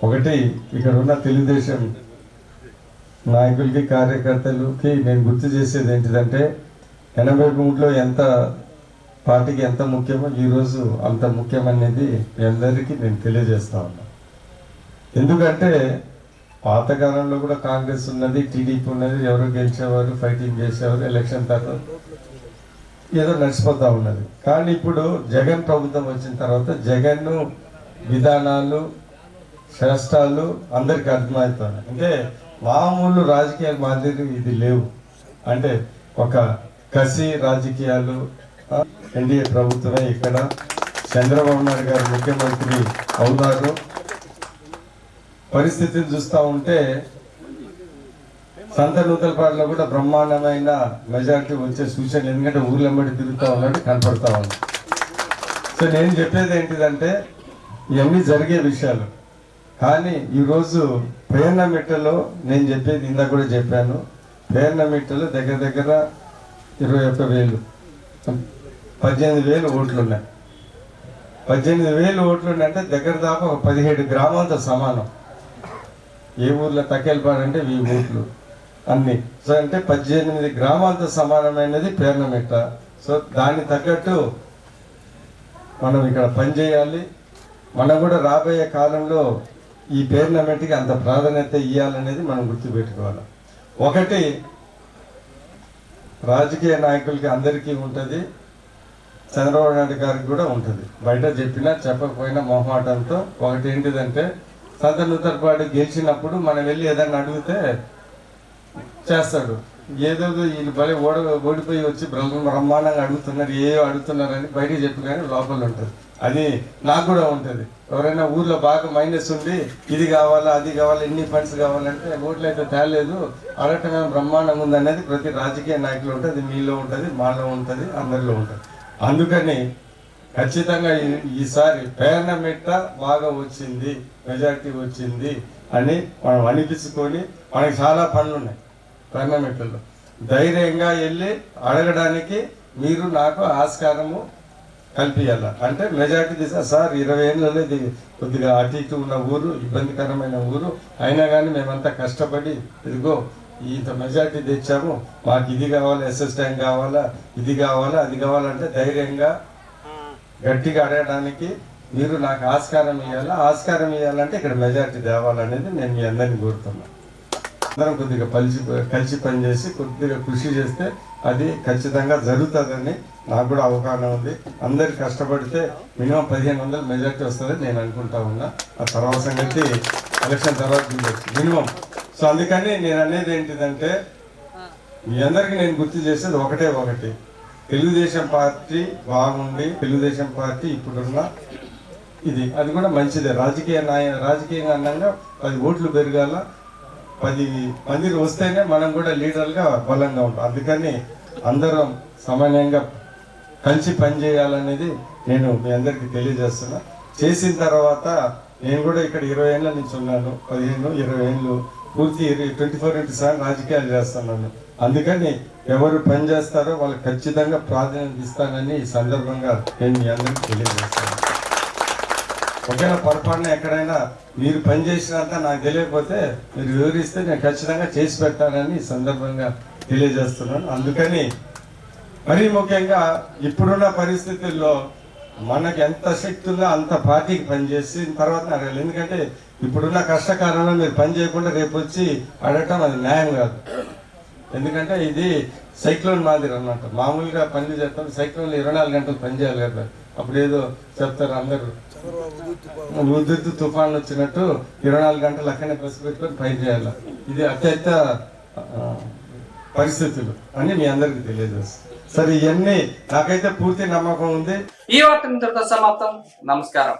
[SPEAKER 8] ఒకటి ఇక్కడ ఉన్న తెలుగుదేశం నాయకులకి, కార్యకర్తలకి నేను గుర్తు చేసేది ఏంటిదంటే 83లో ఎంత పార్టీకి ఎంత ముఖ్యమో ఈరోజు అంత ముఖ్యమనేది మీ అందరికీ నేను తెలియజేస్తా ఉన్నా. ఎందుకంటే పాతకాలంలో కూడా కాంగ్రెస్ ఉన్నది, టీడీపీ ఉన్నది, ఎవరో గెలిచేవారు, ఫైటింగ్ చేసేవారు, ఎలక్షన్ తర్వాత ఏదో నడిచిపోతూ ఉన్నది. కానీ ఇప్పుడు జగన్ ప్రభుత్వం వచ్చిన తర్వాత జగన్ విధానాలు, శాస్త్రాలు అందరికీ అర్థమవుతున్నాయి. అంటే మామూలు రాజకీయాలు మాదిరి ఇది లేవు. అంటే ఒక కసి రాజకీయాలు. ఎన్డీఏ ప్రభుత్వమే ఇక్కడ చంద్రబాబు నాయుడు గారు ముఖ్యమంత్రి అవుతారు. పరిస్థితిని చూస్తూ ఉంటే సంతనూతలపాడులో కూడా బ్రహ్మాండమైన మెజారిటీ వచ్చే సూచనలు, ఎందుకంటే ఊర్లెంబడి తిరుగుతూ ఉన్నట్టు కనపడతా ఉంది. సో నేను చెప్పేది ఏంటిదంటే ఇవన్నీ జరిగే విషయాలు. కానీ ఈరోజు పేర్నమిట్టలో నేను చెప్పేది ఇందాక కూడా చెప్పాను. పేర్నమిట్టలో దగ్గర 21,000 18,000 ఓట్లు ఉన్నాయి. 18,000 ఓట్లు ఉన్నాయంటే దగ్గర దాకా ఒక 17 గ్రామాలతో సమానం. ఏ ఊర్లో తక్కేలపాడంటే ఈ ఊర్లు అన్ని. సో అంటే 18 గ్రామాలతో సమానమైనది పేర్నమిట్ట. సో దాన్ని తగ్గట్టు మనం ఇక్కడ పనిచేయాలి. మనం కూడా రాబోయే కాలంలో ఈ పేర్నమిట్కి అంత ప్రాధాన్యత ఇవ్వాలనేది మనం గుర్తుపెట్టుకోవాలి. ఒకటి రాజకీయ నాయకులకి అందరికీ ఉంటుంది, చంద్రబాబు నాయుడు గారికి కూడా ఉంటుంది. బయట చెప్పినా చెప్పకపోయినా మొహమాటంతో. ఒకటి ఏంటిదంటే సంతనూతలపాడు గెలిచినప్పుడు మనం వెళ్ళి ఏదన్నా అడిగితే చేస్తాడు. ఏదో వీళ్ళు భలే ఓడిపోయి వచ్చి బ్రహ్మాండంగా అడుగుతున్నారు, అడుగుతున్నారని బయటికి చెప్పి కానీ లోపల ఉంటుంది. అది నాకు కూడా ఉంటుంది. ఎవరైనా ఊర్లో బాగా మైనస్ ఉండి ఇది కావాలా, అది కావాలా, ఎన్ని ఫండ్స్ కావాలంటే ఓట్లు అయితే తేలేదు, అడగటమే బ్రహ్మాండంగా ఉంది అనేది ప్రతి రాజకీయ నాయకులు ఉంటుంది. మీలో ఉంటుంది, మాలో ఉంటుంది, అందరిలో ఉంటుంది. అందుకని ఖచ్చితంగా ఈసారి పేర్నమిట్ట బాగా వచ్చింది, మెజారిటీ వచ్చింది అని మనం అనిపించుకొని, మనకి చాలా పనులు ఉన్నాయి పేర్నమిట్టలో. ధైర్యంగా వెళ్ళి అడగడానికి మీరు నాకు ఆస్కారము కల్పియాల అంటే మెజార్టీ తీసా సార్ 20 ఏళ్ళలో ఇది కొద్దిగా అటు ఇటు ఉన్న ఊరు, ఇబ్బందికరమైన ఊరు, అయినా కానీ మేమంతా కష్టపడి ఇదిగో ఇంత మెజార్టీ తెచ్చాము, మాకు ఇది కావాలి, ఎస్ఎస్ ట్యాంక్ కావాలా, ఇది కావాలా, అది కావాలంటే ధైర్యంగా గట్టిగా అడగడానికి మీరు నాకు ఆస్కారం ఇవ్వాలా. ఆస్కారం ఇవ్వాలంటే ఇక్కడ మెజార్టీ తేవాలనేది నేను మీ అందరినీ కోరుతున్నాను. అందరం కొద్దిగా కలిసి పనిచేసి కొద్దిగా కృషి చేస్తే అది ఖచ్చితంగా జరుగుతుందని నాకు కూడా అవగాహన ఉంది. అందరు కష్టపడితే మినిమం 1500 మెజార్టీ వస్తుందని నేను అనుకుంటా ఉన్నా. ఆ తర్వాత సంగతి ఎలక్షన్ తర్వాత మినిమం. సో అందుకని నేను అనేది ఏంటిదంటే మీ అందరికీ నేను గుర్తు చేసేది ఒకటి, తెలుగుదేశం పార్టీ బాగుండి, తెలుగుదేశం పార్టీ ఇప్పుడున్న అది కూడా మంచిదే. రాజకీయంగా అన్నంగా 10 ఓట్లు పెరగాల, 10 మంది వస్తేనే మనం కూడా లీడర్గా బలంగా ఉంటాం. అందుకని అందరం సమన్వయంగా కలిసి పనిచేయాలనేది నేను మీ అందరికీ తెలియజేస్తున్నా. చేసిన తర్వాత నేను కూడా ఇక్కడ 20 ఏళ్ళ నుంచి ఉన్నాను, 15-20 ఏళ్ళు పూర్తి 24/7 రాజకీయాలు చేస్తున్నాను. అందుకని ఎవరు పని చేస్తారో వాళ్ళకి ఖచ్చితంగా ప్రాధాన్యత ఇస్తానని ఈ సందర్భంగా నేను మీ అందరికీ తెలియజేస్తాను. ఒకవేళ పొరపాటున ఎక్కడైనా మీరు పని చేసినంత నాకు తెలియకపోతే మీరు వివరిస్తే నేను ఖచ్చితంగా చేసి పెట్టానని ఈ సందర్భంగా తెలియజేస్తున్నాను. అందుకని మరీ ముఖ్యంగా ఇప్పుడున్న పరిస్థితుల్లో మనకు ఎంత శక్తి ఉందో అంత పార్టీకి పనిచేసి తర్వాత అడగాలి. ఎందుకంటే ఇప్పుడున్న కష్టకాలంలో మీరు పని చేయకుండా రేపు వచ్చి అడగటం అది న్యాయం కాదు. ఎందుకంటే ఇది సైక్లోన్ మాదిరి అన్నమాట. మామూలుగా పని చేస్తాం, సైక్లోన్లో 24 గంటలు పని చేయాలి కదా. అప్పుడు ఏదో చెప్తారు అందరూ, ఉధృతి తుఫాన్ వచ్చినట్టు 24 గంటలు అక్కడనే బస్సు పెట్టుకొని పని చేయాలి. ఇది అత్యంత పరిస్థితులు అని మీ అందరికి తెలియజేస్తాను. సరే, ఇవన్నీ నాకైతే పూర్తి నమ్మకం ఉంది.
[SPEAKER 1] ఈ వార్త ఇంతటితో సమాప్తం. నమస్కారం.